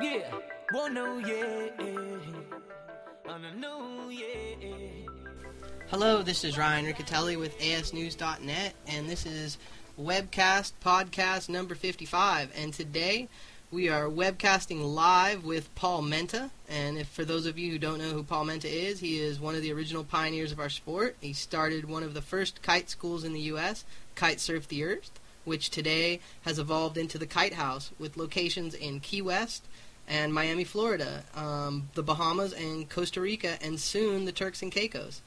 Yeah, well, no, yeah, on a no, yeah. Hello, this is Ryan Riccitelli with asnews.net, and this is webcast podcast number 55. And today we are webcasting live with Paul Menta. And if for those of you who don't know who Paul Menta is, he is one of the original pioneers of our sport. He started one of the first kite schools in the U.S., Kite Surf the Earth, which today has evolved into the Kite House with locations in Key West and Miami, Florida, the Bahamas and Costa Rica, and soon the Turks and Caicos.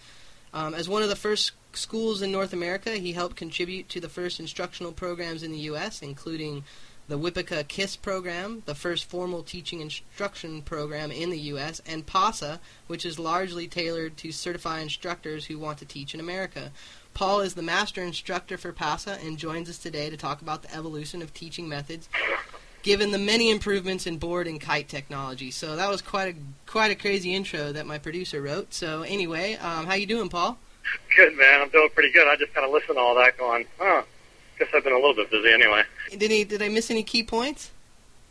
As one of the first schools in North America, he helped contribute to the first instructional programs in the U.S., including the Whippica KISS program, the first formal teaching instruction program in the U.S., and PASA, which is largely tailored to certify instructors who want to teach in America. Paul is the master instructor for PASA and joins us today to talk about the evolution of teaching methods given the many improvements in board and kite technology. So that was quite a crazy intro that my producer wrote. So anyway, how you doing, Paul? Good, man. I'm doing pretty good. I just kind of listened to all that going, guess I've been a little bit busy anyway. Did I miss any key points?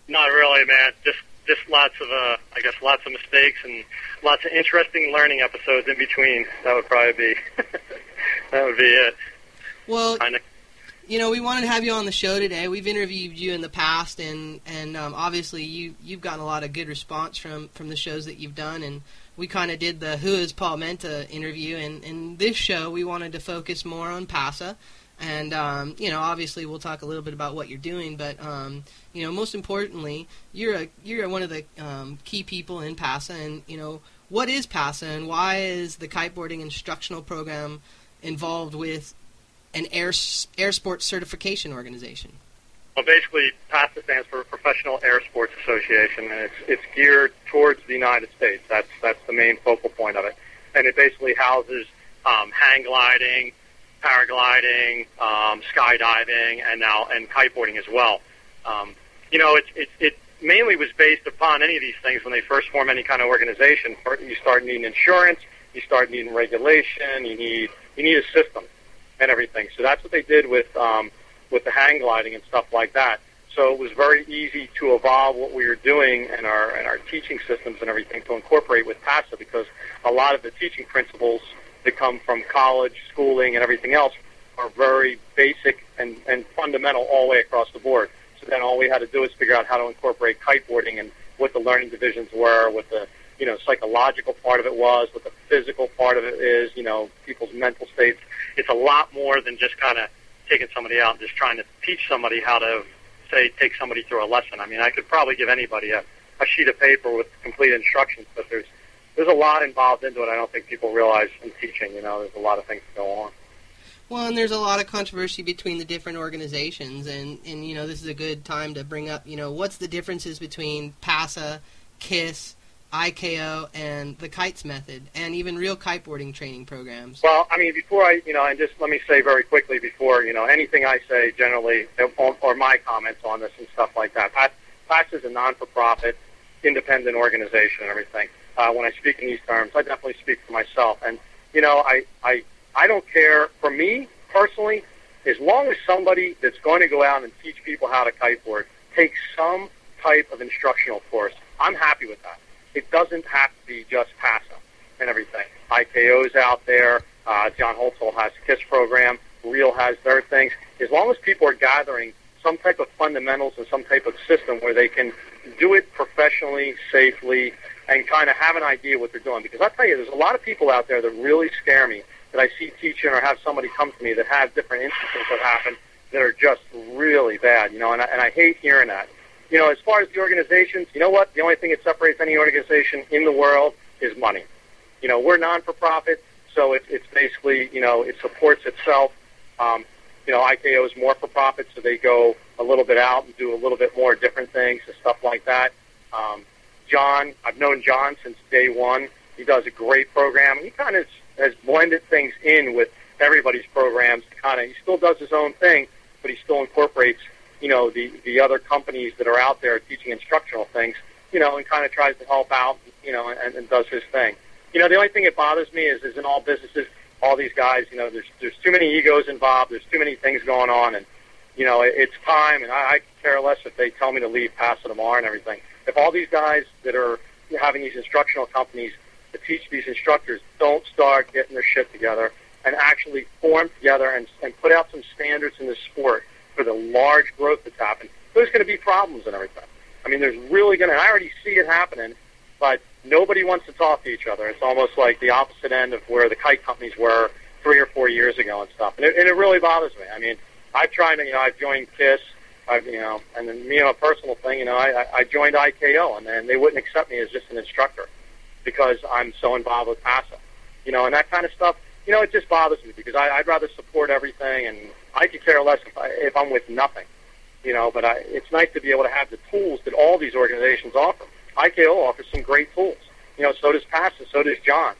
Not really, man. Just lots of mistakes and lots of interesting learning episodes in between. That would probably be, that would be it. Well, we wanted to have you on the show today. We've interviewed you in the past, and obviously you've gotten a lot of good response from the shows that you've done, and we kind of did the Who is Paul Menta interview, and in this show we wanted to focus more on PASA, and obviously we'll talk a little bit about what you're doing, but most importantly, you're one of the key people in PASA, and what is PASA, and why is the kiteboarding instructional program involved with an air sports certification organization? Well, basically, PASA stands for Professional Air Sports Association, and it's geared towards the United States. That's the main focal point of it, and it basically houses hang gliding, paragliding, skydiving, and kiteboarding as well. It mainly was based upon any of these things when they first form any kind of organization. You start needing insurance, you start needing regulation, you need a system and everything. So that's what they did with the hang gliding and stuff like that. So it was very easy to evolve what we were doing and our teaching systems and everything to incorporate with PASA, because a lot of the teaching principles that come from college, schooling, and everything else are very basic and fundamental all the way across the board. So then all we had to do is figure out how to incorporate kiteboarding and what the learning divisions were, what the psychological part of it was, what the physical part of it is, people's mental states. It's a lot more than just kind of taking somebody out and just trying to teach somebody how to, say, take somebody through a lesson. I mean, I could probably give anybody a sheet of paper with complete instructions, but there's a lot involved into it. I don't think people realize in teaching, there's a lot of things that go on. Well, and there's a lot of controversy between the different organizations, and this is a good time to bring up, what's the differences between PASA, KISS, IKO, and the KITES method, and even real kiteboarding training programs. Well, I mean, before and just let me say very quickly before, anything I say generally, or my comments on this and stuff like that, PASA is a non-for-profit, independent organization and everything. When I speak in these terms, I definitely speak for myself. And, I don't care, for me, personally, as long as somebody that's going to go out and teach people how to kiteboard takes some type of instructional course, I'm happy with that. It doesn't have to be just PASA and everything. IKO's out there. John Holtzell has a KISS program. Real has their things. As long as people are gathering some type of fundamentals and some type of system where they can do it professionally, safely, and kind of have an idea what they're doing. Because I'll tell you, there's a lot of people out there that really scare me that I see teaching or have somebody come to me that have different instances that happen that are just really bad, and I hate hearing that. As far as the organizations, you know what? The only thing that separates any organization in the world is money. We're non-for-profit, so it's basically, it supports itself. IKO is more for-profit, so they go a little bit out and do a little bit more different things and stuff like that. John, I've known John since day one. He does a great program. He kind of has blended things in with everybody's programs. He still does his own thing, but he still incorporates the other companies that are out there teaching instructional things, and kind of tries to help out, and does his thing. The only thing that bothers me is in all businesses, all these guys, there's too many egos involved, there's too many things going on, and, it's time, and I care less if they tell me to leave PASA tomorrow and everything. if all these guys that are having these instructional companies to teach these instructors don't start getting their shit together and actually form together and put out some standards in the sport for the large growth that's happened, there's going to be problems and everything. I mean, there's really going to, I already see it happening, but nobody wants to talk to each other. It's almost like the opposite end of where the kite companies were 3 or 4 years ago and stuff. And it really bothers me. I mean, I've tried to, I've joined KISS, and then me on a personal thing, I joined IKO, and then they wouldn't accept me as just an instructor because I'm so involved with PASA, and that kind of stuff. It just bothers me because I'd rather support everything, and I could care less if I'm with nothing, but it's nice to be able to have the tools that all these organizations offer. IKO offers some great tools. So does PASA, so does John.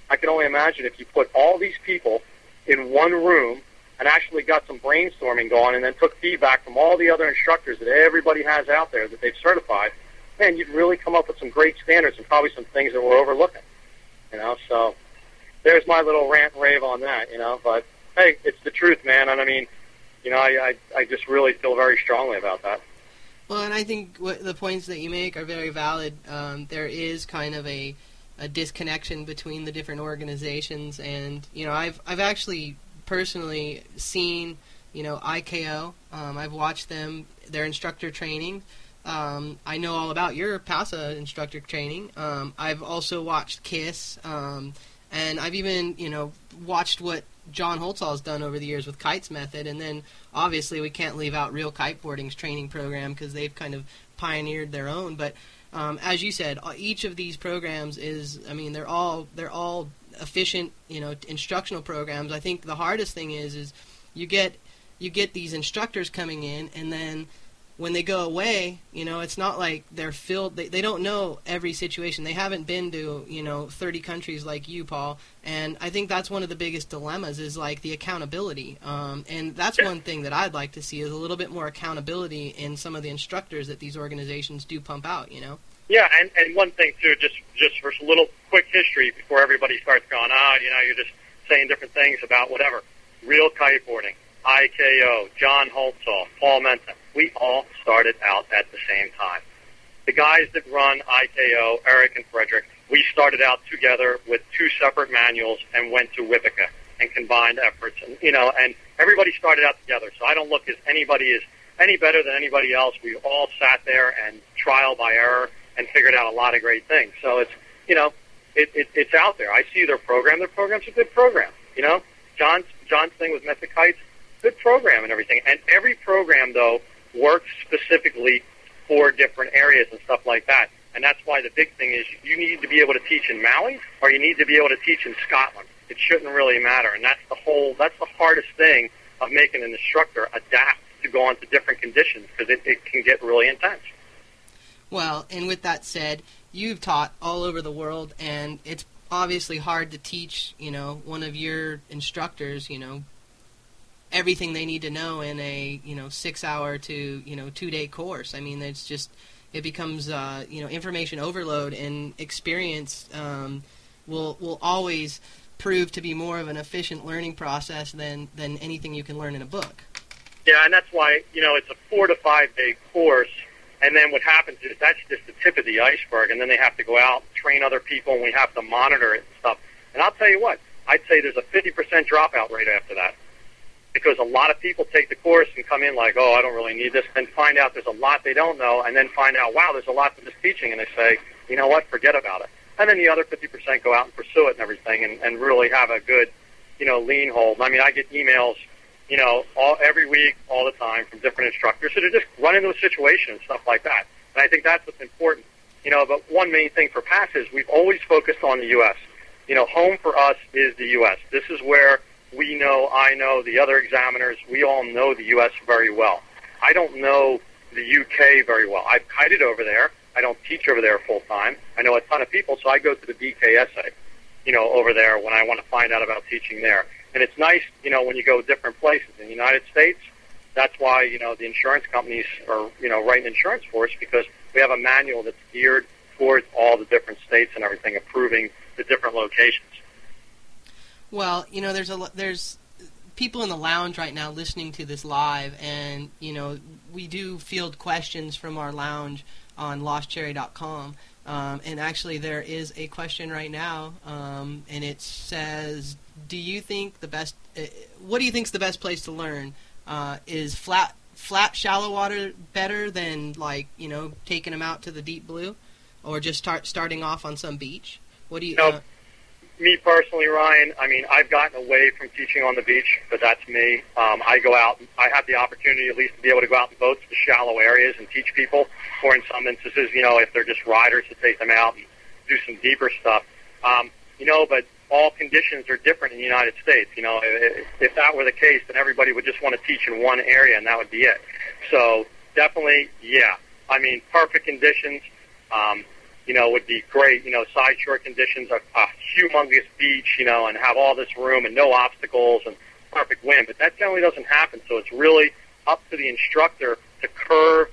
I can only imagine if you put all these people in one room and actually got some brainstorming going and then took feedback from all the other instructors that everybody has out there that they've certified, man, you'd really come up with some great standards and probably some things that we're overlooking. So there's my little rant and rave on that, but hey, it's the truth, man. And I mean, I just really feel very strongly about that. Well, and I think the points that you make are very valid. There is kind of a disconnection between the different organizations, and I've actually personally seen IKO. I've watched their instructor training. I know all about your PASA instructor training. I've also watched KISS, and I've even watched what John Holtzall's done over the years with Kite's method, and then obviously we can't leave out Real Kiteboarding's training program because they've kind of pioneered their own. But as you said, each of these programs they're all efficient, instructional programs. I think the hardest thing is you get these instructors coming in, and then when they go away, it's not like they're filled. They don't know every situation. They haven't been to 30 countries like you, Paul. And I think that's one of the biggest dilemmas is like the accountability. And that's one thing that I'd like to see is a little bit more accountability in some of the instructors that these organizations do pump out. Yeah, and one thing too, just for a little quick history before everybody starts going, you're just saying different things about whatever. Real Kiteboarding, IKO, John Holtzall, Paul Menta. We all started out at the same time. The guys that run IKO, Eric and Frederick, we started out together with 2 separate manuals and went to Wippica and combined efforts. And, and everybody started out together. So I don't look as anybody is any better than anybody else. We all sat there and trial by error and figured out a lot of great things. So it's, it's out there. I see their program. Their program's a good program. John's thing with Method Kites, good program and everything. And every program, though, works specifically for different areas and stuff like that. And that's why the big thing is you need to be able to teach in Maui or you need to be able to teach in Scotland. It shouldn't really matter. And that's the hardest thing of making an instructor adapt to go on to different conditions because it can get really intense. Well, and with that said, you've taught all over the world, and it's obviously hard to teach, one of your instructors, everything they need to know in a 6-hour to 2-day course. I mean, it becomes information overload, and experience will always prove to be more of an efficient learning process than anything you can learn in a book. Yeah, and that's why it's a 4 to 5 day course, and then what happens is that's just the tip of the iceberg, and then they have to go out, train other people, and we have to monitor it and stuff. And I'll tell you what, I'd say there's a 50% dropout rate after that. Because a lot of people take the course and come in like, I don't really need this, and find out there's a lot they don't know, and then find out, wow, there's a lot to this teaching, and they say, you know what, forget about it. And then the other 50% go out and pursue it and everything and really have a good, lean hold. I mean, I get emails, every week, all the time from different instructors, so to just run into a situation and stuff like that. And I think that's what's important. But one main thing for PASA is we've always focused on the U.S. Home for us is the U.S. This is where I know, the other examiners, we all know the U.S. very well. I don't know the U.K. very well. I've kited over there. I don't teach over there full time. I know a ton of people, so I go to the BKSA, over there when I want to find out about teaching there. And it's nice, when you go different places. In the United States, that's why, the insurance companies are, writing insurance for us because we have a manual that's geared towards all the different states and everything, approving the different locations. Well, there's people in the lounge right now listening to this live, and we do field questions from our lounge on lostcherry.com. And actually, there is a question right now, and it says, what do you think's the best place to learn? Is flat, shallow water better than, like, taking them out to the deep blue, or just starting off on some beach? What do you? Me personally, Ryan, I mean, I've gotten away from teaching on the beach, but that's me. I go out. I have the opportunity at least to be able to go out in boats to shallow areas and teach people, or in some instances, if they're just riders, to take them out and do some deeper stuff. But all conditions are different in the United States. If that were the case, then everybody would just want to teach in one area, and that would be it. So definitely, yeah. I mean, perfect conditions. Would be great. Side shore conditions, a humongous beach, and have all this room and no obstacles and perfect wind. But that generally doesn't happen. So it's really up to the instructor to curve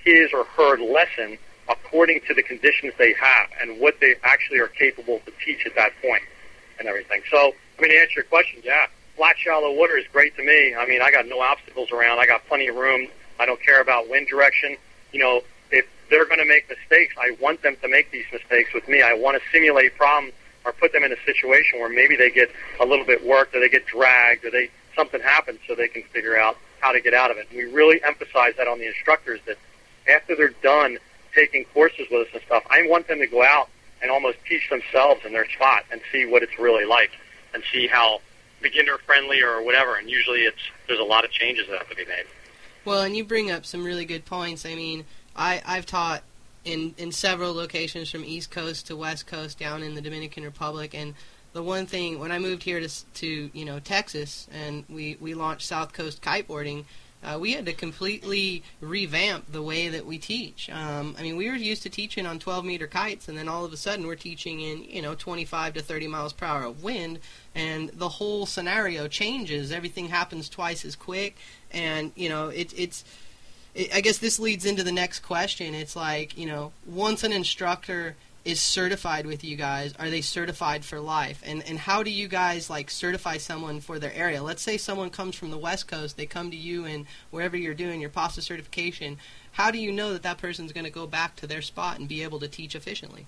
his or her lesson according to the conditions they have and what they actually are capable to teach at that point and everything. So, to answer your question, yeah, flat, shallow water is great to me. I got no obstacles around. I got plenty of room. I don't care about wind direction. If they're going to make mistakes, I want them to make these mistakes with me. I want to simulate problems or put them in a situation where maybe they get a little bit worked, or they get dragged, or something happens, so they can figure out how to get out of it. And we really emphasize that on the instructors, that after they're done taking courses with us and stuff, I want them to go out and almost teach themselves in their spot and see what it's really like and see how beginner-friendly or whatever. And usually there's a lot of changes that have to be made. Well, and you bring up some really good points. I've taught in several locations from East Coast to West Coast down in the Dominican Republic, and the one thing, when I moved here to Texas, and we launched South Coast kiteboarding, we had to completely revamp the way that we teach. We were used to teaching on 12-meter kites, and then all of a sudden we're teaching in 25 to 30 miles per hour of wind, and the whole scenario changes. Everything happens twice as quick, and I guess this leads into the next question. It's like, once an instructor is certified with you guys, are they certified for life? And how do you guys, certify someone for their area? Let's say someone comes from the West Coast, they come to you, and wherever you're doing your PASA certification, how do you know that person's going to go back to their spot and be able to teach efficiently?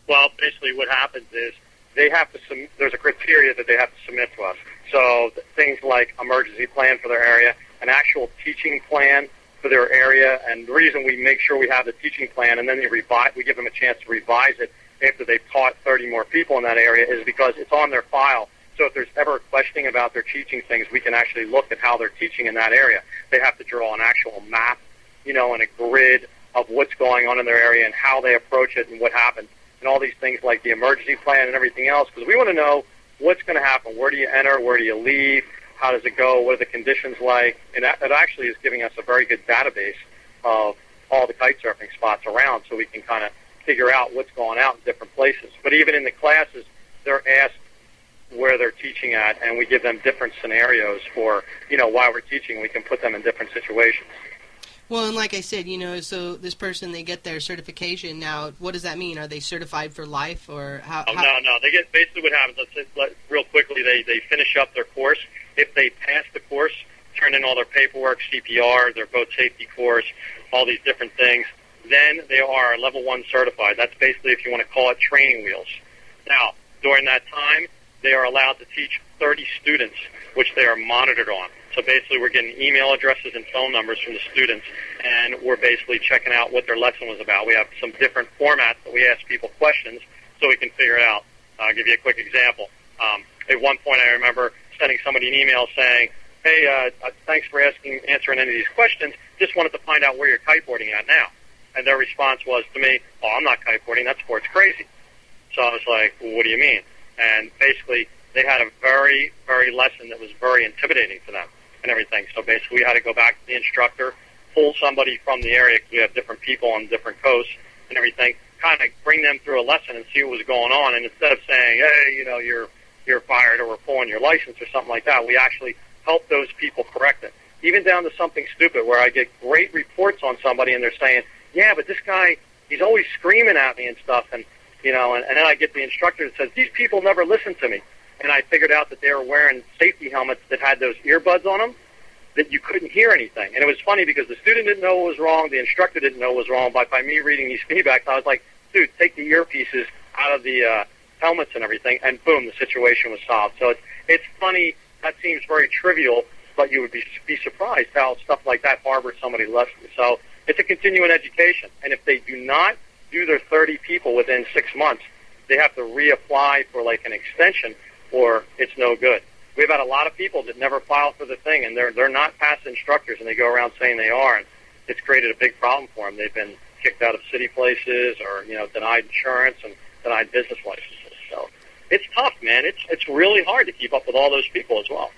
Well, basically what happens is they have to there's a criteria that they have to submit to us. So things like emergency plan for their area, an actual teaching plan for their area, and the reason we make sure we have the teaching plan and then we give them a chance to revise it after they've taught 30 more people in that area is because it's on their file. So if there's ever a questioning about their teaching things, we can actually look at how they're teaching in that area. They have to draw an actual map, and a grid of what's going on in their area and how they approach it and what happens, and all these things like the emergency plan and everything else, because we want to know what's going to happen. Where do you enter? Where do you leave? How does it go? What are the conditions like? And that actually is giving us a very good database of all the kite surfing spots around, so we can kind of figure out what's going out in different places. But even in the classes, they're asked where they're teaching at, and we give them different scenarios for, while we're teaching, we can put them in different situations. Well, and like I said, so this person, they get their certification. Now, what does that mean? Are they certified for life, or how? Oh, no. They get, basically what happens, real quickly, they finish up their course. If they pass the course, turn in all their paperwork, CPR, their boat safety course, all these different things, then they are level 1 certified. That's basically, if you want to call it, training wheels. Now, during that time, they are allowed to teach 30 students, which they are monitored on. So basically, we're getting email addresses and phone numbers from the students, and we're basically checking out what their lesson was about. We have some different formats that we ask people questions so we can figure it out. I'll give you a quick example. At one point, I remember sending somebody an email saying, hey, thanks for answering any of these questions. Just wanted to find out where you're kiteboarding at now. And their response was to me, oh, I'm not kiteboarding. That sport's crazy. So I was like, well, what do you mean? And basically, they had a very, very lesson that was very intimidating to them and everything. So basically, we had to go back to the instructor, pull somebody from the area, because we have different people on different coasts and everything, kind of bring them through a lesson and see what was going on. And instead of saying, hey, you're fired, or we're pulling your license or something like that, we actually help those people correct it. Even down to something stupid where I get great reports on somebody and they're saying, yeah, but this guy, he's always screaming at me and stuff. And then I get the instructor that says, these people never listen to me. And I figured out that they were wearing safety helmets that had those earbuds on them that you couldn't hear anything. And it was funny because the student didn't know what was wrong, the instructor didn't know what was wrong, but by me reading these feedbacks, I was like, dude, take the earpieces out of the helmets and everything, and boom, the situation was solved. So it's funny. That seems very trivial, but you would be surprised how stuff like that harbors somebody lessons. So it's a continuing education. And if they do not do their 30 people within 6 months, they have to reapply for like an extension, or it's no good. We've had a lot of people that never file for the thing, and they're not PASA instructors, and they go around saying they are, and it's created a big problem for them. They've been kicked out of city places, or denied insurance and denied business licenses. So it's tough, man. It's really hard to keep up with all those people as well.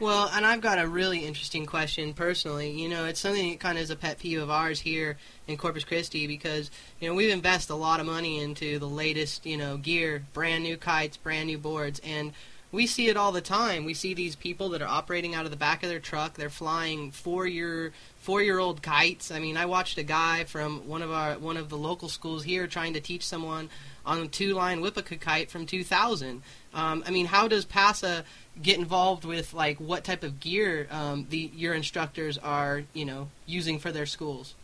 Well, and I've got a really interesting question personally. It's something that kind of is a pet peeve of ours here in Corpus Christi because, we've invested a lot of money into the latest, gear, brand new kites, brand new boards, and we see it all the time. We see these people that are operating out of the back of their truck. They're flying four-year-old kites. I mean, I watched a guy from one of the local schools here trying to teach someone on a 2-line Whippaca kite from 2000. I mean, how does PASA get involved with like what type of gear your instructors are using for their schools?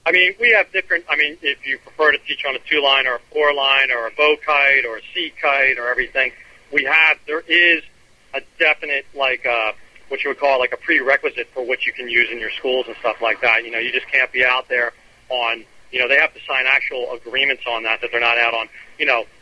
I mean, we have different. I mean, if you prefer to teach on a 2-line or a 4-line or a bow kite or a sea kite or everything. There is a definite, what you would call like a prerequisite for what you can use in your schools and stuff like that. You just can't be out there on, they have to sign actual agreements on that they're not out on,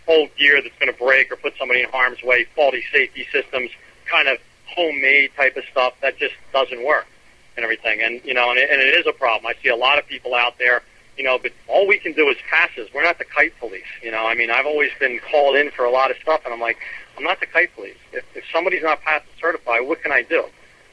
old gear that's going to break or put somebody in harm's way, faulty safety systems, kind of homemade type of stuff that just doesn't work and everything. And, and it is a problem. I see a lot of people out there, but all we can do is passes. We're not the kite police. I mean, I've always been called in for a lot of stuff, and I'm like, I'm not the kite police. If somebody's not PASA certified, what can I do?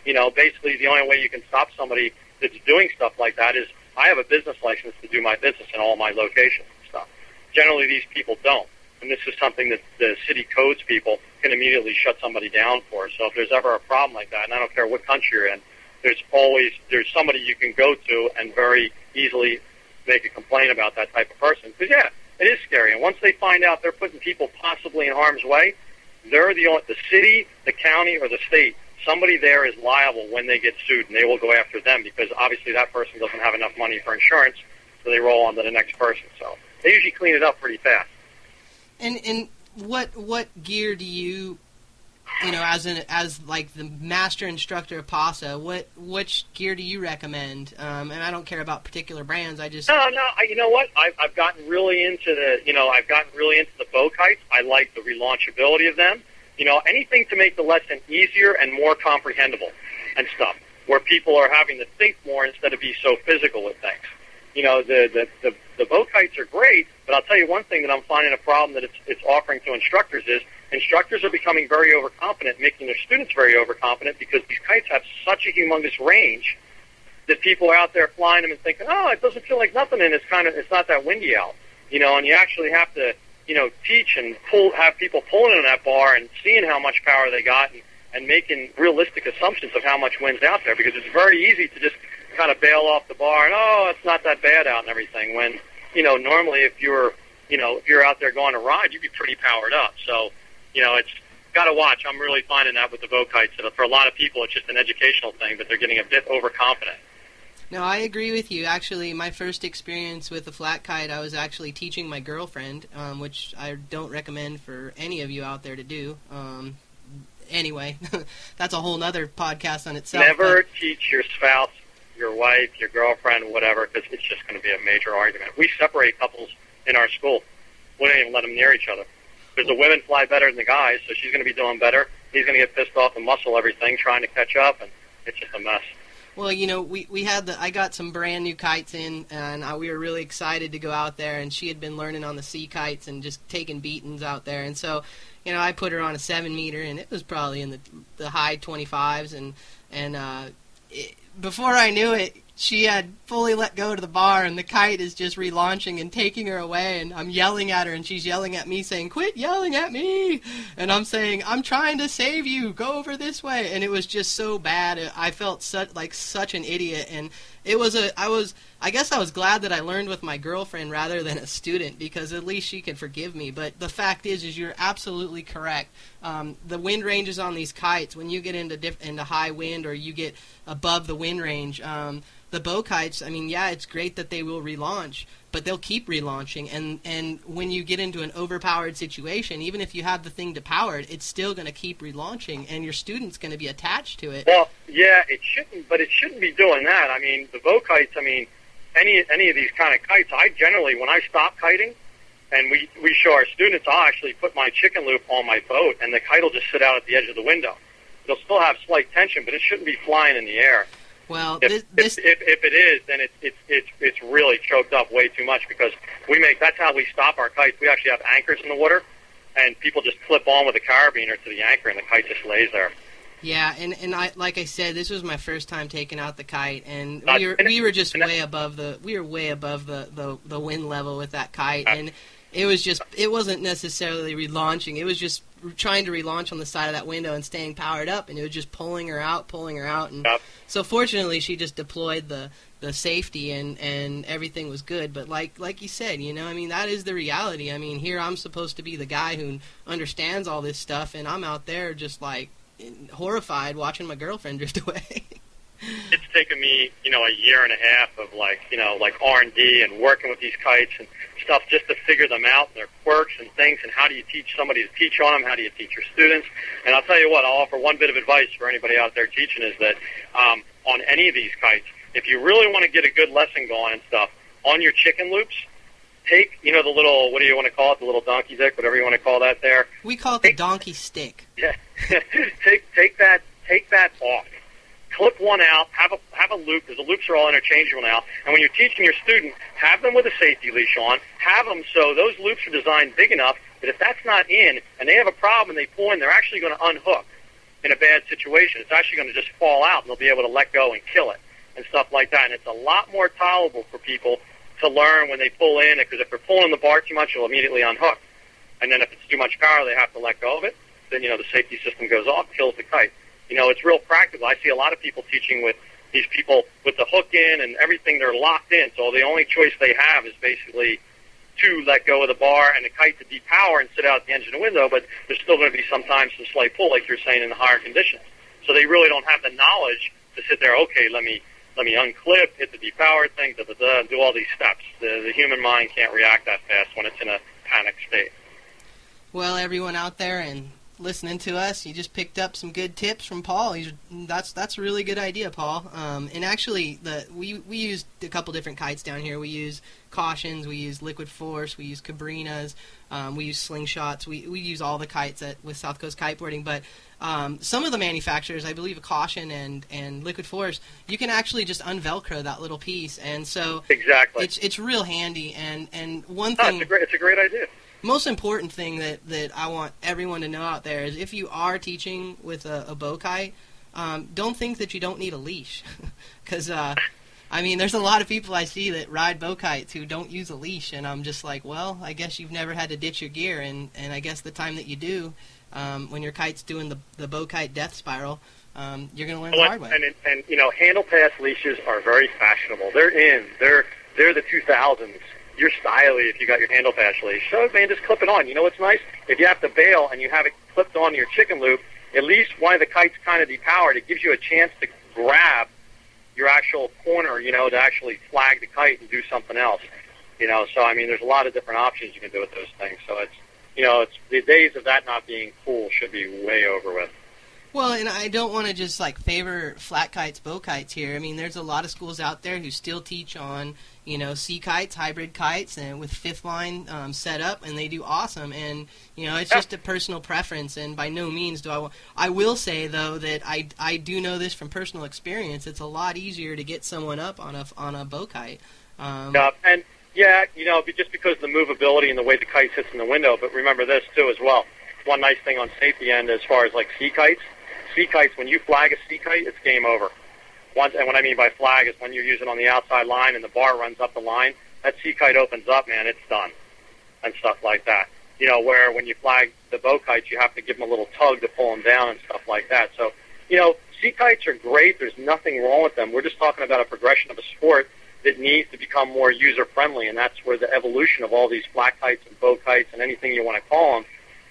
Basically the only way you can stop somebody that's doing stuff like that is I have a business license to do my business in all my locations and stuff. Generally, these people don't. And this is something that the city codes people can immediately shut somebody down for. So if there's ever a problem like that, and I don't care what country you're in, there's somebody you can go to and very easily make a complaint about that type of person. Because, yeah, it is scary. And once they find out they're putting people possibly in harm's way, they're the city, the county, or the state. Somebody there is liable when they get sued, and they will go after them because obviously that person doesn't have enough money for insurance, so they roll on to the next person. So they usually clean it up pretty fast. And what gear do you as like the master instructor of PASA, which gear do you recommend? And I don't care about particular brands. I just no. You know what? I've gotten really into the bow kites. I like the relaunchability of them. Anything to make the lesson easier and more comprehensible and stuff, where people are having to think more instead of be so physical with things. The bow kites are great, but I'll tell you one thing that I'm finding a problem that it's offering to instructors is instructors are becoming very overconfident, making their students very overconfident because these kites have such a humongous range that people are out there flying them and thinking, oh, it doesn't feel like nothing, and it's not that windy out, and you actually have to, teach and have people pulling in that bar and seeing how much power they got and making realistic assumptions of how much wind's out there because it's very easy to just kind of bail off the bar and, oh, it's not that bad out and everything when, normally if you're out there going to ride, you'd be pretty powered up. So, it's got to watch. I'm really finding that with the bow kites. For a lot of people, it's just an educational thing, but they're getting a bit overconfident. No, I agree with you. Actually, my first experience with a flat kite, I was actually teaching my girlfriend, which I don't recommend for any of you out there to do. Anyway, that's a whole nother podcast on itself. Never teach your spouse, your wife, your girlfriend, whatever, because it's just going to be a major argument. We separate couples in our school. We don't even let them near each other. Because the women fly better than the guys, so she's going to be doing better. He's going to get pissed off and muscle everything, trying to catch up, and it's just a mess. Well, I got some brand new kites in, and we were really excited to go out there, and she had been learning on the sea kites and just taking beatings out there. And so, I put her on a 7-meter, and it was probably in the high 25s, and before I knew it, she had fully let go to the bar, and the kite is just relaunching and taking her away, and I'm yelling at her, and she's yelling at me, saying, "Quit yelling at me!" And I'm saying, "I'm trying to save you, go over this way." And it was just so bad. I felt such an idiot, and I guess I was glad that I learned with my girlfriend rather than a student, because at least she could forgive me. But the fact is you're absolutely correct. The wind ranges on these kites, when you get into high wind or you get above the wind range, the bow kites, I mean, yeah, it's great that they will relaunch, but they'll keep relaunching. And when you get into an overpowered situation, even if you have the thing depowered, it's still going to keep relaunching, and your student's going to be attached to it. Well, yeah, it shouldn't be doing that. I mean, the bow kites, I mean, any of these kind of kites, I generally, when I stop kiting, and we show our students, I'll actually put my chicken loop on my boat, and the kite will just sit out at the edge of the window. It'll still have slight tension, but it shouldn't be flying in the air. Well, if it is, then it's really choked up way too much, because that's how we stop our kites. We actually have anchors in the water, and people just clip on with a carabiner to the anchor, and the kite just lays there. Yeah, and like I said, this was my first time taking out the kite, and we were just way above the wind level with that kite, and it wasn't necessarily relaunching. It was just trying to relaunch on the side of that window and staying powered up, and it was just pulling her out, and so fortunately she just deployed the safety, and everything was good. But like you said, you know, I mean, that is the reality. I mean, here I'm supposed to be the guy who understands all this stuff, and I'm out there just like horrified watching my girlfriend drift away. It's taken me, you know, a year and a half of like R&D and working with these kites and stuff just to figure them out, and their quirks and things, and how do you teach somebody to teach on them, how do you teach your students. And I'll tell you what, I'll offer one bit of advice for anybody out there teaching, is that on any of these kites, if you really want to get a good lesson going and stuff, on your chicken loops, take, you know, the little, what do you want to call it, the little donkey dick, whatever you want to call that there. We call it the donkey stick. Yeah. take that off. Clip one out, have a loop, because the loops are all interchangeable now. And when you're teaching your student, have them with a safety leash on. Have them so those loops are designed big enough that if that's not in and they have a problem and they pull in, they're actually going to unhook in a bad situation. It's actually going to just fall out, and they'll be able to let go and kill it and stuff like that. And it's a lot more tolerable for people to learn when they pull in, because if they're pulling the bar too much, it'll immediately unhook. And then if it's too much power, they have to let go of it. Then, you know, the safety system goes off, kills the kite. You know, it's real practical. I see a lot of people teaching with these people with the hook in and everything. They're locked in, so the only choice they have is basically to let go of the bar and the kite to depower and sit out at the engine window, but there's still going to be sometimes some slight pull, like you're saying, in the higher conditions. So they really don't have the knowledge to sit there, okay, let me unclip, hit the depower thing, do all these steps. The human mind can't react that fast when it's in a panic state. Well, everyone out there and listening to us, you just picked up some good tips from Paul. That's a really good idea, Paul. And actually, we used a couple different kites down here. We use cautions, we use liquid force, we use cabrinas, we use slingshots. We use all the kites with South Coast Kiteboarding. But some of the manufacturers, I believe, a caution and liquid force, you can actually just unvelcro that little piece, and so exactly, it's real handy. And one thing, it's a great idea. Most important thing that I want everyone to know out there is, if you are teaching with a bow kite, don't think that you don't need a leash. Because, I mean, there's a lot of people I see that ride bow kites who don't use a leash, and I'm just like, well, I guess you've never had to ditch your gear, and I guess the time that you do, when your kite's doing the bow kite death spiral, you're going to learn the hard way. And, you know, handle pass leashes are very fashionable. They're in. They're the 2000s. You're stylish if you got your handle pass leash. So, man, just clip it on. You know what's nice? If you have to bail and you have it clipped onto your chicken loop, at least one of the kites kind of depowered. It gives you a chance to grab your actual corner, you know, to actually flag the kite and do something else. You know, so, I mean, there's a lot of different options you can do with those things. So it's, you know, it's the days of that not being cool should be way over with. Well, and I don't want to just, like, favor flat kites, bow kites here. I mean, there's a lot of schools out there who still teach on, you know, sea kites, hybrid kites, and with fifth line set up, and they do awesome. And, you know, it's just a personal preference, and by no means do I will say, though, that I do know this from personal experience. It's a lot easier to get someone up on a bow kite. And, yeah, you know, just because of the movability and the way the kite sits in the window, but remember this, too, as well. One nice thing on safety end as far as, like, sea kites, when you flag a sea kite, it's game over. And what I mean by flag is when you're using on the outside line and the bar runs up the line, that sea kite opens up, man, it's done, and stuff like that. You know, where when you flag the bow kites, you have to give them a little tug to pull them down and stuff like that. So, you know, sea kites are great. There's nothing wrong with them. We're just talking about a progression of a sport that needs to become more user-friendly, and that's where the evolution of all these flat kites and bow kites and anything you want to call them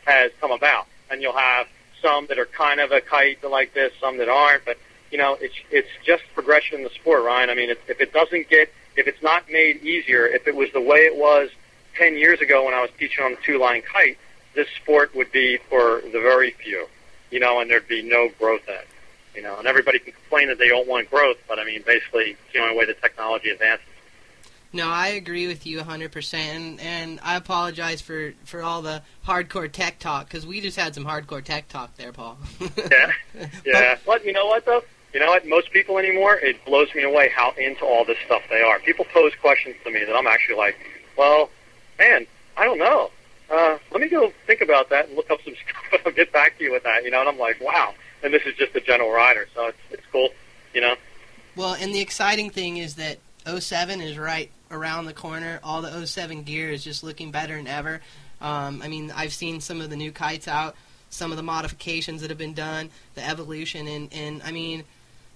has come about. And you'll have some that are kind of a kite like this, some that aren't, but, it's just progression in the sport, Ryan. I mean, if it's not made easier, if it was the way it was 10 years ago when I was teaching on the two-line kite, this sport would be for the very few, and there'd be no growth in it. And everybody can complain that they don't want growth, but, I mean, basically, it's the only way the technology advances. No, I agree with you 100%, and I apologize for all the hardcore tech talk, because we just had some hardcore tech talk there, Paul. Yeah. But you know what, though? You know what? Most people anymore, it blows me away how into all this stuff they are. People pose questions to me that I'm actually like, well, man, I don't know. Let me go think about that and look up some stuff, and I'll get back to you with that, and I'm like, wow. And this is just a general rider, so it's cool, Well, and the exciting thing is that 07 is right around the corner. All the 07 gear is just looking better than ever. I mean, I've seen some of the new kites out, some of the modifications that have been done, the evolution, and I mean,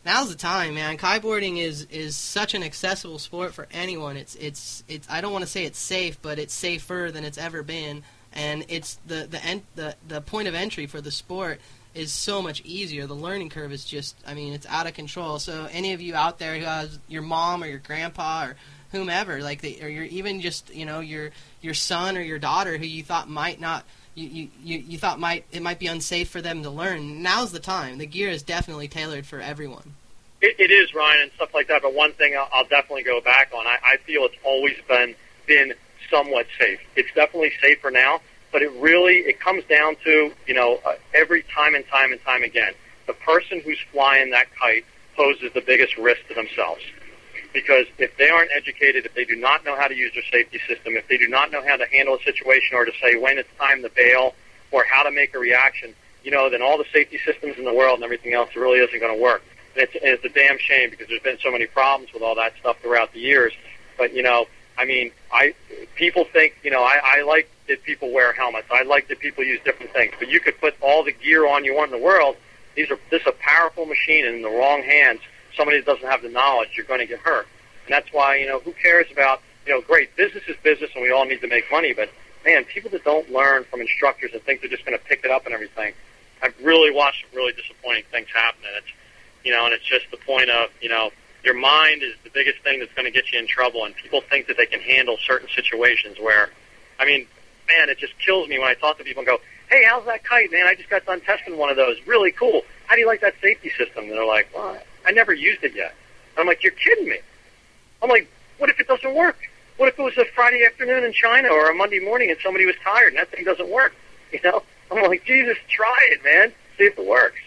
now's the time, man. Kiteboarding is such an accessible sport for anyone. It's I don't want to say it's safe, but it's safer than it's ever been, and it's the point of entry for the sport is so much easier. The learning curve is just, I mean, it's out of control. So any of you out there who has your mom or your grandpa or whomever, or you're even just, your son or your daughter who you thought might not, you thought it might be unsafe for them to learn, now's the time. The gear is definitely tailored for everyone. It is, Ryan, and stuff like that, but one thing I'll definitely go back on, I feel it's always been somewhat safe. It's definitely safer now, but it comes down to, every time and time again, the person who's flying that kite poses the biggest risk to themselves. Because if they aren't educated, if they do not know how to use their safety system, if they do not know how to handle a situation or to say when it's time to bail or how to make a reaction, then all the safety systems in the world and everything else really isn't going to work. And it's a damn shame because there's been so many problems with all that stuff throughout the years. But, people think, I like that people wear helmets. I like that people use different things. But you could put all the gear on you want in the world. This is a powerful machine, and in the wrong hands, somebody that doesn't have the knowledge, you're going to get hurt. And that's why, who cares about, great, business is business, and we all need to make money. But, man, people that don't learn from instructors and think they're just going to pick it up and everything, I've really watched some really disappointing things happen. And it's, and it's just the point of, your mind is the biggest thing that's going to get you in trouble, and people think that they can handle certain situations where, man, it just kills me when I talk to people and go, hey, how's that kite, man? I just got done testing one of those. Really cool. How do you like that safety system? And they're like, well, I never used it yet. And I'm like, you're kidding me. I'm like, what if it doesn't work? What if it was a Friday afternoon in China or a Monday morning and somebody was tired and that thing doesn't work? I'm like, Jesus, try it, man. See if it works.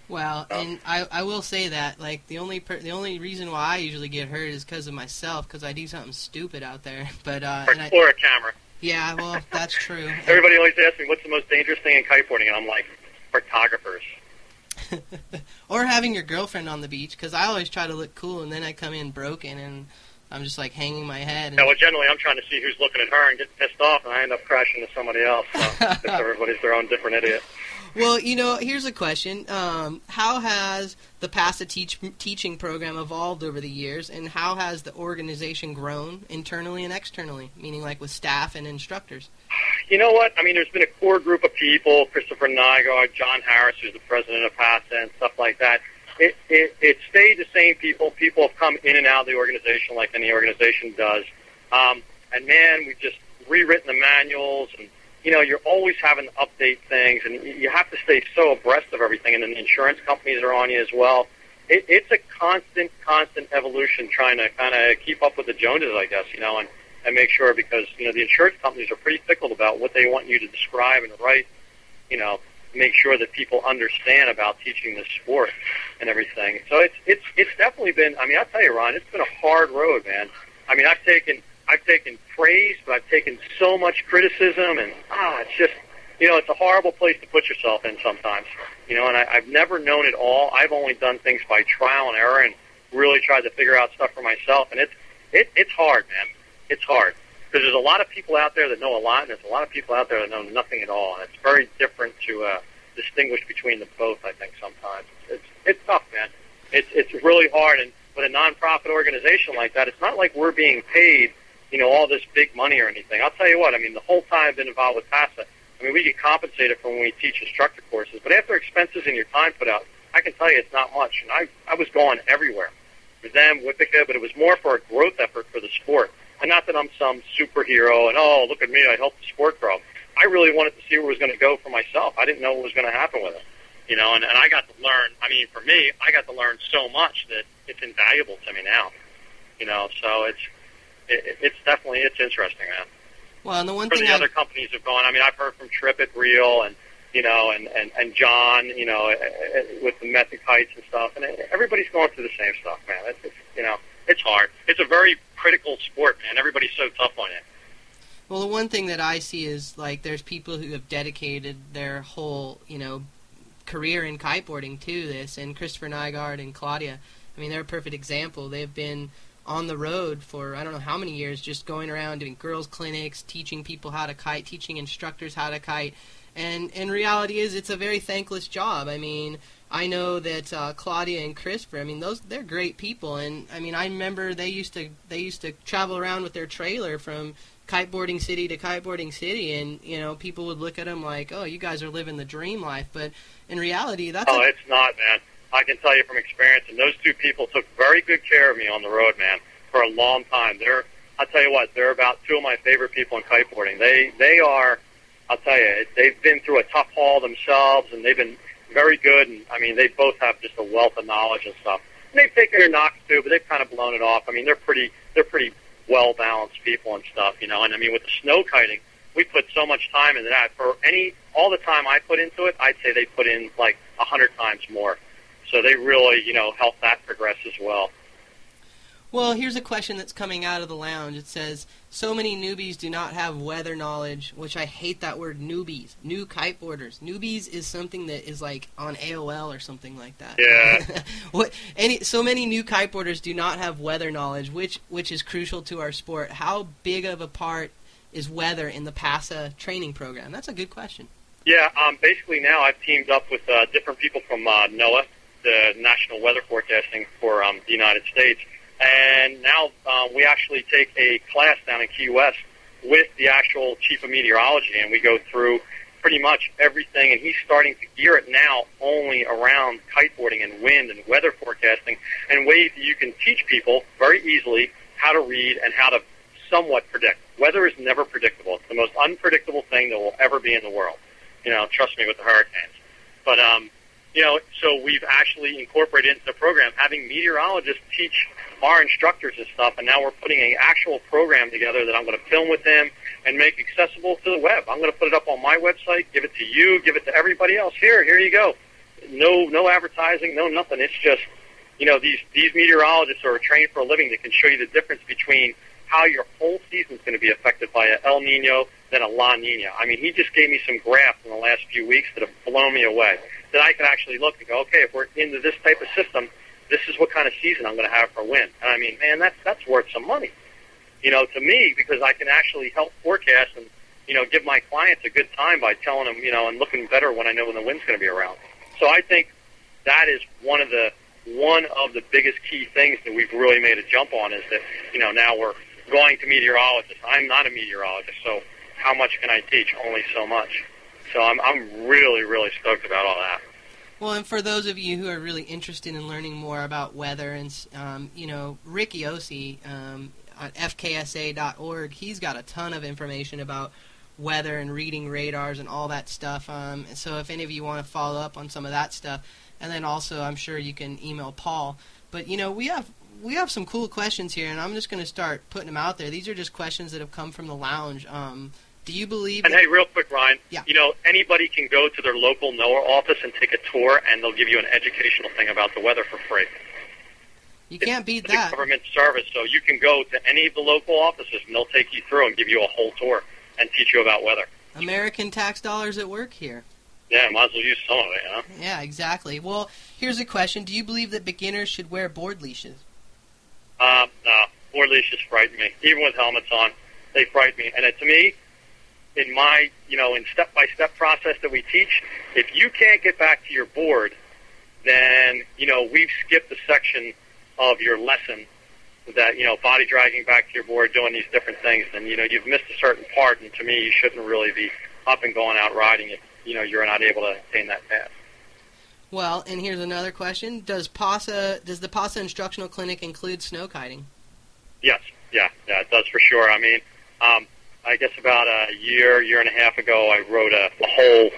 Well, and I will say that, like, the only reason why I usually get hurt is because of myself, because I do something stupid out there. But or a camera. Yeah, well, that's true. Everybody always asks me, what's the most dangerous thing in kiteboarding? And I'm like, photographers. Or having your girlfriend on the beach, because I always try to look cool, and then I come in broken, and I'm just, like, hanging my head. Yeah, well, generally I'm trying to see who's looking at her and getting pissed off, and I end up crashing into somebody else. So everybody's their own different idiot. Well, here's a question. How has the PASA teaching program evolved over the years, and how has the organization grown internally and externally, meaning like with staff and instructors? You know what? There's been a core group of people, Christopher Nygaard, John Harris, who's the president of PASA, and stuff like that. It stayed the same people. People have come in and out of the organization like any organization does. And, man, we've just rewritten the manuals, and you're always having to update things, and you have to stay so abreast of everything, and then the insurance companies are on you as well. It's a constant evolution trying to kind of keep up with the Joneses, I guess, and make sure, because, the insurance companies are pretty fickle about what they want you to describe and write, make sure that people understand about teaching this sport and everything. So it's definitely been, I'll tell you, Ron, it's been a hard road, man. I've taken praise, but I've taken so much criticism, and it's just, it's a horrible place to put yourself in sometimes, and I've never known it all. I've only done things by trial and error and really tried to figure out stuff for myself, and it's hard, man. It's hard, because there's a lot of people out there that know a lot, and there's a lot of people out there that know nothing at all, and it's very different to distinguish between the both. I think sometimes it's tough, man. It's really hard, and with a nonprofit organization like that, it's not like we're being paid, all this big money or anything. I'll tell you what. I mean, the whole time I've been involved with PASA, I mean, we get compensated for when we teach instructor courses, but after expenses and your time put out, I can tell you it's not much. And I was going everywhere with them, with the kid, but it was more for a growth effort for the sport. And not that I'm some superhero and, oh, look at me, I helped the sport grow. I really wanted to see where it was going to go for myself. I didn't know what was going to happen with it. And I got to learn, I mean, for me, I got to learn so much that it's invaluable to me now. So it's definitely, it's interesting, man. Well, and the one for thing the other companies have gone, I mean, I've heard from Trip at Reel and, and John, with the method kites and stuff, and everybody's going through the same stuff, man. It's hard. It's a very critical sport, man. Everybody's so tough on it. Well, the one thing that I see is, like, there's people who have dedicated their whole, career in kiteboarding to this, and Christopher Nygaard and Claudia, I mean, they're a perfect example. They've been on the road for I don't know how many years, just going around doing girls' clinics, teaching people how to kite, teaching instructors how to kite. And reality is, it's a very thankless job. I mean, I know that Claudia and Christopher, I mean, they're great people. And I mean, I remember they used to travel around with their trailer from kiteboarding city to kiteboarding city, and people would look at them like, "Oh, you guys are living the dream life." But in reality, that's it's not, man. I can tell you from experience, and those two people took very good care of me on the road, man, for a long time. I'll tell you what, they're about two of my favorite people in kiteboarding. They are, I'll tell you, they've been through a tough haul themselves, and they've been very good, and I mean, they both have just a wealth of knowledge and stuff. And they've taken their knocks too, but they've kind of blown it off. I mean, they're pretty well-balanced people and stuff, and I mean, with the snow kiting, we put so much time into that. All the time I put into it, I'd say they put in like 100 times more. So they really, help that progress as well. Well, here's a question that's coming out of the lounge. It says, so many newbies do not have weather knowledge, which I hate that word, newbies. New kiteboarders. Newbies is something that is like on AOL or something like that. Yeah. So many new kiteboarders do not have weather knowledge, which is crucial to our sport. How big of a part is weather in the PASA training program? That's a good question. Yeah, basically now I've teamed up with different people from NOAA, the National Weather Forecasting for the United States. And now we actually take a class down in Key West with the actual chief of meteorology, and we go through pretty much everything. And he's starting to gear it now only around kiteboarding and wind and weather forecasting and ways that you can teach people very easily how to read and how to somewhat predict. Weather is never predictable. It's the most unpredictable thing that will ever be in the world. Trust me with the hurricanes. But so we've actually incorporated into the program having meteorologists teach our instructors and stuff, and now we're putting an actual program together that I'm going to film with them and make accessible to the web. I'm going to put it up on my website, give it to you, give it to everybody else. Here you go. No advertising, no nothing. It's just, these meteorologists are trained for a living that can show you the difference between how your whole season is going to be affected by a El Nino than a La Nina. I mean, he just gave me some graphs in the last few weeks that have blown me away, that I can actually look and go, okay, if we're into this type of system, this is what kind of season I'm going to have for wind. And I mean, man, that's worth some money, to me, because I can actually help forecast and, give my clients a good time by telling them, and looking better when I know when the wind's going to be around. So I think that is one of the biggest key things that we've really made a jump on is that, now we're going to meteorologists. I'm not a meteorologist, so how much can I teach? Only so much. So I'm really, really stoked about all that. Well, and for those of you who are really interested in learning more about weather, and Ricky Osi at fksa.org, he's got a ton of information about weather and reading radars and all that stuff. So if any of you want to follow up on some of that stuff, and then also I'm sure you can email Paul. But we have some cool questions here, and I'm just going to start putting them out there. These are just questions that have come from the lounge. Do you believe... And hey, real quick, Ryan, yeah. Anybody can go to their local NOAA office and take a tour, and they'll give you an educational thing about the weather for free. You can't beat that. It's a government service, so you can go to any of the local offices, and they'll take you through and give you a whole tour and teach you about weather. American tax dollars at work here. Yeah, might as well use some of it, Yeah, exactly. Well, here's a question. Do you believe that beginners should wear board leashes? No. Board leashes frighten me. Even with helmets on, they frighten me. And to me, in my, in step-by-step process that we teach, if you can't get back to your board, then, we've skipped a section of your lesson that, body dragging back to your board, doing these different things, and, you've missed a certain part, and to me, you shouldn't really be up and going out riding if, you're not able to attain that path. Well, and here's another question. Does the PASA instructional clinic include snow kiting? Yes, yeah, it does for sure. I mean, I guess about a year and a half ago, I wrote a whole,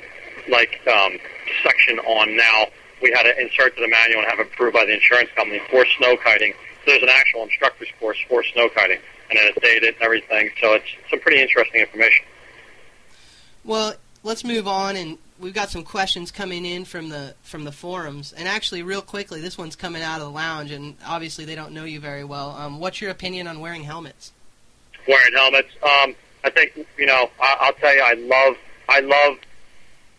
section on now. We had to insert to the manual and have it approved by the insurance company for snow kiting. So there's an actual instructor's course for snow kiting, and then it's dated and everything. So it's some pretty interesting information. Well, let's move on, and we've got some questions coming in from the forums. And actually, real quickly, this one's coming out of the lounge, and obviously they don't know you very well. What's your opinion on wearing helmets? Wearing helmets, I think I'll tell you, I love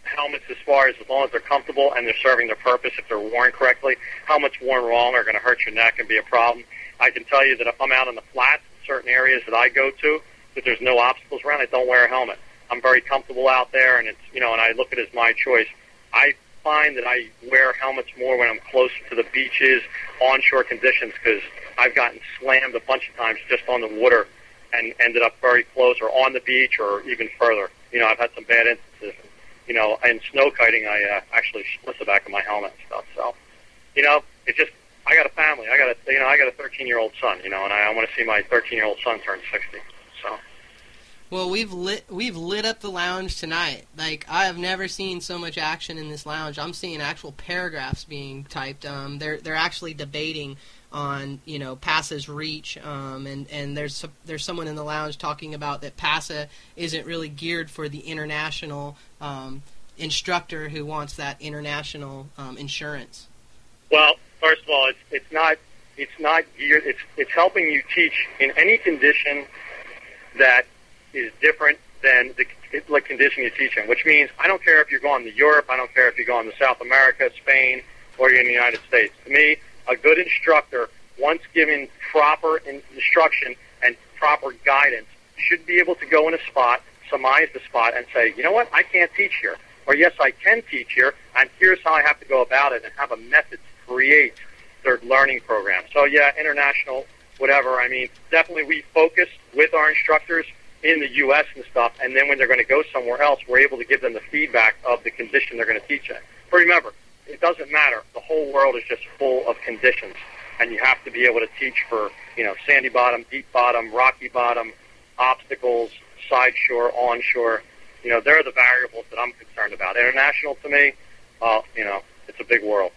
helmets as long as they're comfortable and they're serving their purpose. If they're worn correctly, helmets worn wrong are going to hurt your neck and be a problem. I can tell you that if I'm out on the flats, certain areas that I go to, that there's no obstacles around, I don't wear a helmet. I'm very comfortable out there, and it's and I look at it as my choice. I find that I wear helmets more when I'm closer to the beaches, onshore conditions, because I've gotten slammed a bunch of times just on the water and ended up very close or on the beach or even further. I've had some bad instances. And snow kiting, I actually split the back of my helmet and stuff. So, it's just, I got a family. I got a 13-year-old son, and I want to see my 13-year-old son turn 60. So. Well, we've lit up the lounge tonight. Like, I have never seen so much action in this lounge. I'm seeing actual paragraphs being typed. They're actually debating on PASA's reach, and there's someone in the lounge talking about that PASA isn't really geared for the international instructor who wants that international insurance. Well, first of all, it's not geared. It's helping you teach in any condition that is different than the condition you teach in, which means I don't care if you're going to Europe, I don't care if you're going to South America, Spain, or you're in the United States. To me, a good instructor, once given proper instruction and proper guidance, should be able to go in a spot, surmise the spot, and say, you know what, I can't teach here. Or yes, I can teach here, and here's how I have to go about it, and have a method to create their learning program. So yeah, international, whatever. I mean, definitely we focus with our instructors in the U.S. and stuff, and then when they're going to go somewhere else, we're able to give them the feedback of the condition they're going to teach in. But remember, it doesn't matter. The whole world is just full of conditions, and you have to be able to teach for, sandy bottom, deep bottom, rocky bottom, obstacles, side shore, onshore. They're the variables that I'm concerned about. International, to me, it's a big world.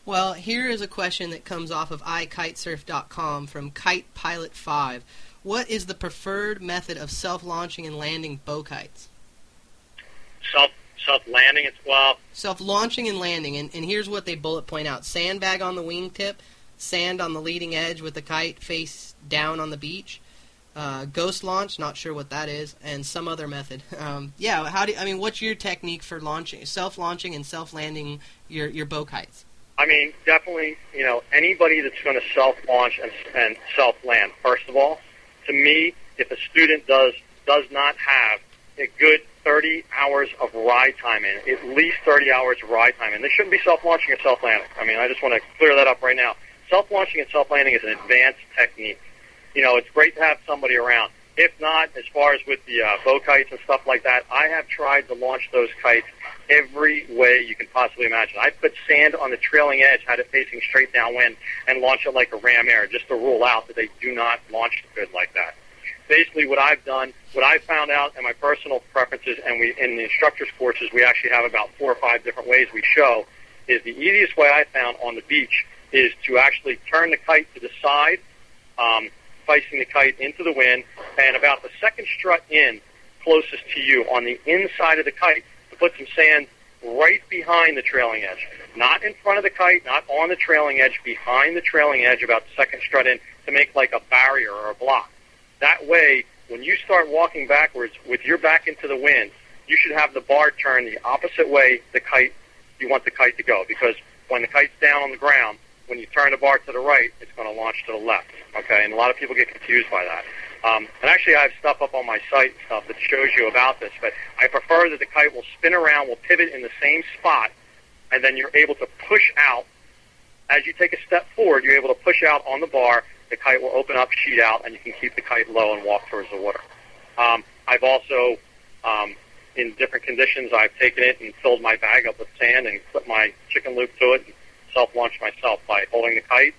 Well, here is a question that comes off of ikitesurf.com from Kite Pilot 5. What is the preferred method of self-launching and landing bow kites? Self-landing, self-launching and landing, and here's what they bullet point out. Sandbag on the wingtip, sand on the leading edge with the kite face down on the beach, ghost launch, not sure what that is, and some other method. What's your technique for self-launching and self-landing your bow kites? I mean, definitely, anybody that's going to self-launch and self-land, first of all, to me, if a student does not have a good 30 hours of ride time in, at least 30 hours of ride time in, they shouldn't be self-launching or self-landing. I mean, I just want to clear that up right now. Self-launching and self-landing is an advanced technique. It's great to have somebody around. If not, as far as with the bow kites and stuff like that, I have tried to launch those kites every way you can possibly imagine. I put sand on the trailing edge, had it facing straight downwind, and launch it like a ram air, just to rule out that they do not launch good like that. Basically, what I've done, what I found out in my personal preferences, and in the instructor's courses, we actually have about 4 or 5 different ways we show, is the easiest way I found on the beach is to actually turn the kite to the side, facing the kite into the wind, and about the second strut in, closest to you, on the inside of the kite, to put some sand right behind the trailing edge. Not in front of the kite, not on the trailing edge, behind the trailing edge, about the second strut in, to make like a barrier or a block. That way, when you start walking backwards with your back into the wind, you should have the bar turn the opposite way you want the kite to go, because when the kite's down on the ground, when you turn the bar to the right, it's going to launch to the left, okay? And a lot of people get confused by that. And actually I have stuff up on my site and stuff that shows you about this, but I prefer that the kite will spin around, will pivot in the same spot, and then you're able to push out. As you take a step forward, you're able to push out on the bar, the kite will open up, sheet out, and you can keep the kite low and walk towards the water. I've also, in different conditions, I've taken it and filled my bag up with sand and clipped my chicken loop to it and self-launched myself by holding the kite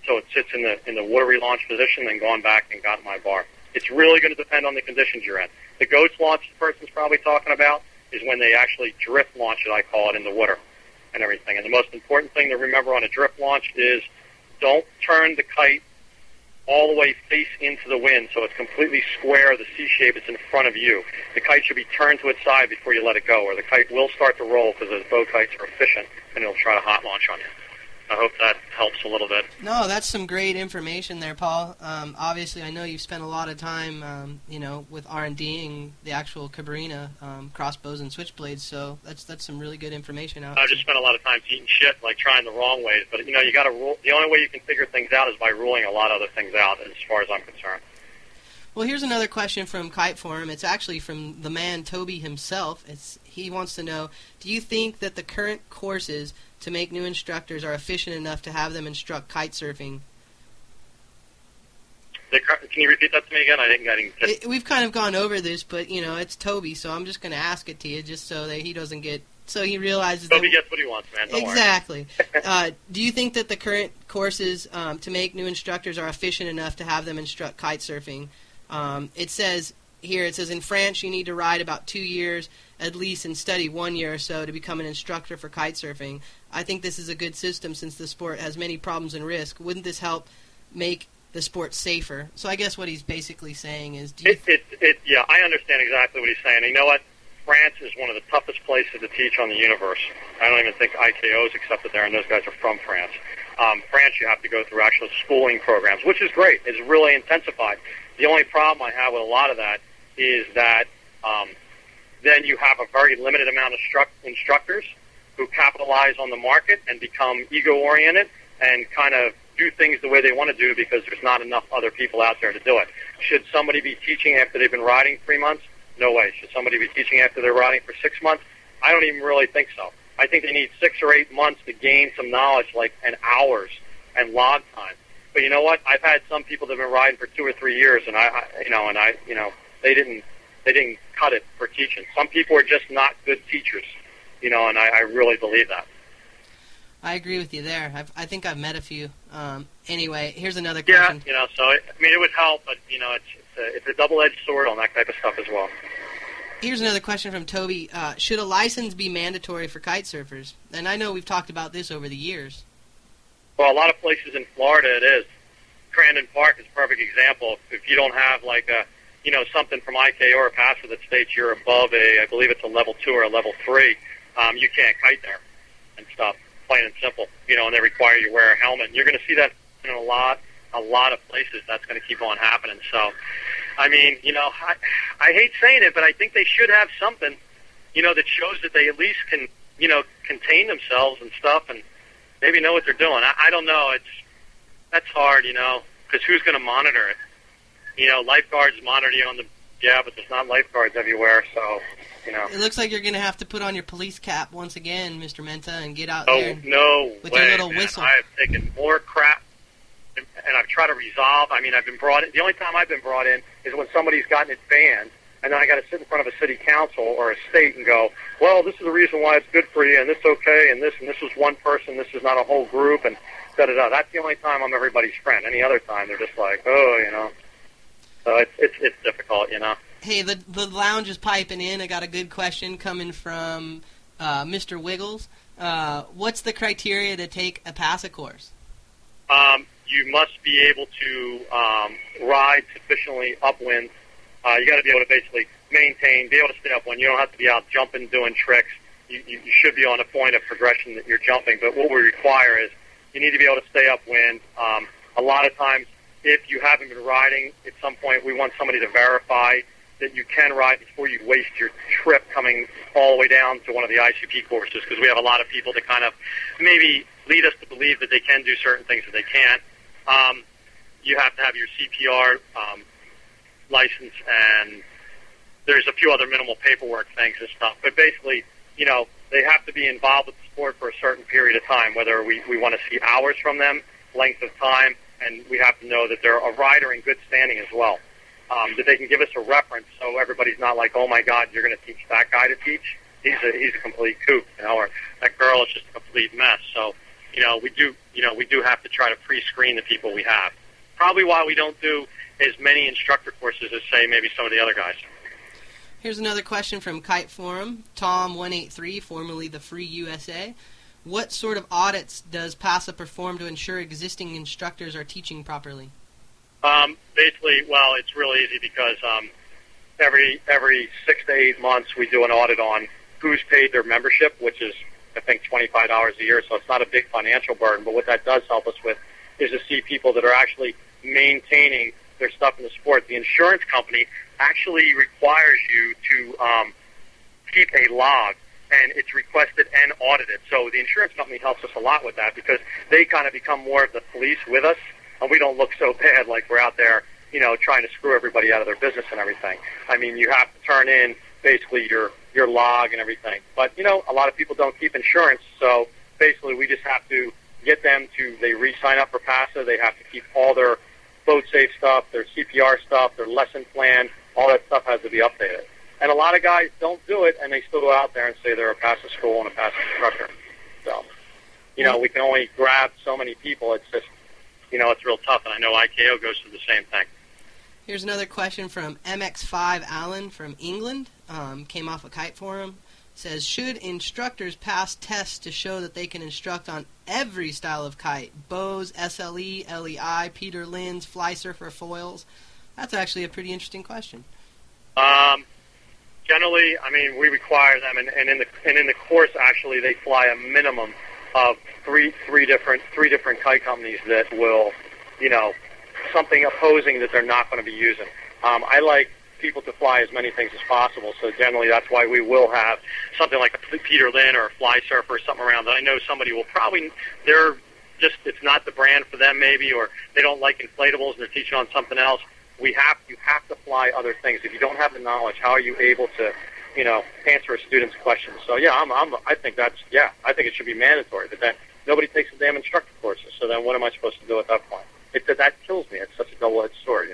so it sits in the watery launch position, then gone back and got my bar. It's really going to depend on the conditions you're in. The ghost launch the person's probably talking about is when they actually drift launch it, I call it, in the water and everything. And the most important thing to remember on a drift launch is don't turn the kite all the way face into the wind so it's completely square, the C shape is in front of you. The kite should be turned to its side before you let it go, or the kite will start to roll because those bow kites are efficient and it'll try to hot launch on you. I hope that helps a little bit. No, that's some great information there, Paul. Obviously, I know you've spent a lot of time, with R&Ding the actual Cabrina crossbows and switchblades. So that's some really good information out. I've just spent a lot of time eating shit, like trying the wrong ways. But you got to rule. The only way you can figure things out is by ruling a lot of other things out, as far as I'm concerned. Well, here's another question from Kite Forum. It's actually from the man Toby himself. He wants to know: do you think that the current courses to make new instructors are efficient enough to have them instruct kite surfing? Can you repeat that to me again? I didn't get We've kind of gone over this, but it's Toby, so I'm just going to ask it to you, just so that he doesn't get. So he realizes. Toby gets what he wants, man. Don't exactly. Do you think that the current courses to make new instructors are efficient enough to have them instruct kite surfing? It says here, in France you need to ride about 2 years at least and study 1 year or so to become an instructor for kite surfing. I think this is a good system since the sport has many problems and risks. Wouldn't this help make the sport safer? So I guess what he's basically saying is... Yeah, I understand exactly what he's saying. You know what? France is one of the toughest places to teach on the universe. I don't even think IKO is accepted there, and those guys are from France. France, you have to go through actual schooling programs, which is great. It's really intensified. The only problem I have with a lot of that is that then you have a very limited amount of instructors who capitalize on the market and become ego-oriented and kind of do things the way they want to do because there's not enough other people out there to do it. Should somebody be teaching after they've been riding 3 months? No way. Should somebody be teaching after they're riding for 6 months? I don't even really think so. I think they need 6 or 8 months to gain some knowledge, and hours and log time. But you know what? I've had some people that have been riding for 2 or 3 years, and they didn't cut it for teaching. Some people are just not good teachers, and I really believe that. I agree with you there. I think I've met a few. Anyway, here's another question. Yeah, it would help, but it's a double-edged sword on that type of stuff as well. Here's another question from Toby. Should a license be mandatory for kite surfers? And I know we've talked about this over the years. Well, a lot of places in Florida it is. Crandon Park is a perfect example. If you don't have something from IKO or PASA that states you're above I believe it's a level 2 or a level 3, you can't kite there and stuff, plain and simple. And they require you wear a helmet. And you're going to see that in a lot of places. That's going to keep on happening. So, I mean, I hate saying it, but I think they should have something, that shows that they at least can, contain themselves and stuff and maybe know what they're doing. I don't know. That's hard, because who's going to monitor it? Lifeguards monitor you but there's not lifeguards everywhere, so, It looks like you're going to have to put on your police cap once again, Mr. Menta, and get out there with your little man. whistle. I've taken more crap, and I've tried to resolve. I mean, I've been brought in. The only time I've been brought in is when somebody's gotten it banned, and then I got to sit in front of a city council or a state and go, well, this is the reason why it's good for you, and this is okay, and this was one person, this is not a whole group, and da-da-da. That's the only time I'm everybody's friend. Any other time, they're just like, So it's difficult, Hey, the lounge is piping in. I got a good question coming from Mr. Wiggles. What's the criteria to take a PASA course? You must be able to ride sufficiently upwind. You got to be able to basically maintain, be able to stay upwind. You don't have to be out jumping, doing tricks. You should be on a point of progression that you're jumping. But what we require is you need to be able to stay upwind. A lot of times, if you haven't been riding, at some point we want somebody to verify that you can ride before you waste your trip coming all the way down to one of the ICP courses, because we have a lot of people that kind of maybe lead us to believe that they can do certain things that they can't. You have to have your CPR license, and there's a few other minimal paperwork things and stuff. But basically, they have to be involved with the sport for a certain period of time, whether we want to see hours from them, length of time, and we have to know that they're a rider in good standing as well. That they can give us a reference so everybody's not like, oh, my God, you're going to teach that guy to teach. He's a complete kook, or that girl is just a complete mess. So, we do have to try to pre-screen the people we have. Probably why we don't do as many instructor courses as, say, maybe some of the other guys. Here's another question from Kite Forum, Tom183, formerly the Free USA. What sort of audits does PASA perform to ensure existing instructors are teaching properly? Basically, well, it's real easy because every 6 to 8 months we do an audit on who's paid their membership, which is, I think, $25 a year, so it's not a big financial burden. But what that does help us with is to see people that are actually maintaining their stuff in the sport. The insurance company actually requires you to keep a log, and it's requested and audited. So the insurance company helps us a lot with that because they kind of become more of the police with us, and we don't look so bad like we're out there, trying to screw everybody out of their business and everything. I mean, you have to turn in basically your log and everything. But, a lot of people don't keep insurance, so basically we just have to get them to, they re-sign up for PASA, they have to keep all their boat safe stuff, their CPR stuff, their lesson plan, all that stuff has to be updated. And a lot of guys don't do it, and they still go out there and say they're a PASA school and a PASA instructor. So, we can only grab so many people. It's just, it's real tough, and I know IKO goes through the same thing. Here's another question from MX5 Allen from England. Came off a Kite Forum. Says, should instructors pass tests to show that they can instruct on every style of kite? Bows, SLE, LEI, Peter Lynns, fly surfer, foils? That's actually a pretty interesting question. Generally, I mean, we require them, and in the course, actually, they fly a minimum of three different kite companies that will, something opposing that they're not going to be using. I like people to fly as many things as possible, so generally that's why we will have something like a Peter Lynn or a fly surfer or something around that I know somebody will probably, it's not the brand for them maybe, or they don't like inflatables and they're teaching on something else. You have to fly other things. If you don't have the knowledge, how are you able to, answer a student's questions? So yeah, I think it should be mandatory, but then nobody takes the damn instructor courses, so then what am I supposed to do at that point? That kills me. It's such a double-edged sword,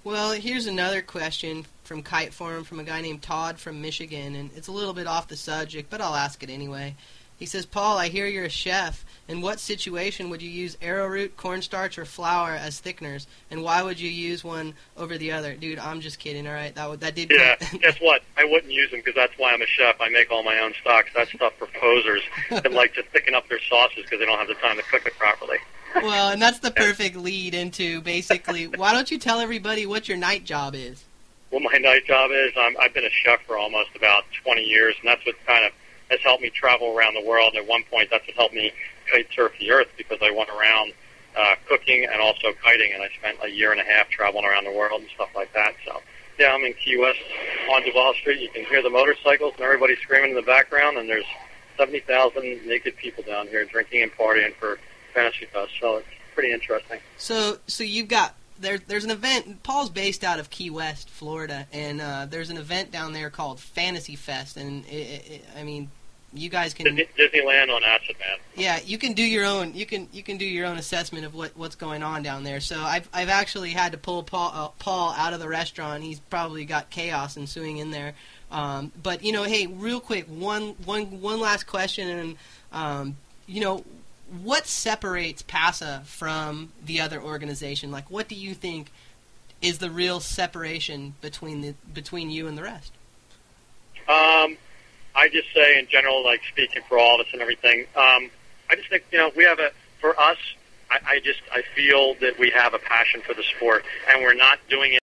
Well, here's another question from Kite Forum from a guy named Todd from Michigan, and it's a little bit off the subject, but I'll ask it anyway. He says, Paul, I hear you're a chef. In what situation would you use arrowroot, cornstarch, or flour as thickeners, and why would you use one over the other? Dude, I'm just kidding, all right? That did. Yeah, guess what? I wouldn't use them because that's why I'm a chef. I make all my own stocks. That's stuff for posers that like to thicken up their sauces because they don't have the time to cook it properly. Well, and that's the perfect lead into basically, why don't you tell everybody what your night job is? Well, my night job is I've been a chef for almost about 20 years, and that's what kind of has helped me travel around the world. And at one point, that's what helped me kite surf the earth because I went around cooking and also kiting, and I spent a year and a half traveling around the world and stuff like that. So, yeah, I'm in Key West on Duval Street. You can hear the motorcycles and everybody screaming in the background, and there's 70,000 naked people down here drinking and partying for Fantasy Fest, so it's pretty interesting. So you've got there's an event. Paul's based out of Key West, Florida, and there's an event down there called Fantasy Fest, and I mean, you guys can Disneyland on acid, man. Yeah, you can do your own. You can do your own assessment of what's going on down there. So I've actually had to pull Paul out of the restaurant. He's probably got chaos ensuing in there. But hey, real quick, one last question, and what separates PASA from the other organization? Like, what do you think is the real separation between you and the rest? I just say in general, like speaking for all of us and everything, I just think, we have for us, I feel that we have a passion for the sport, and we're not doing it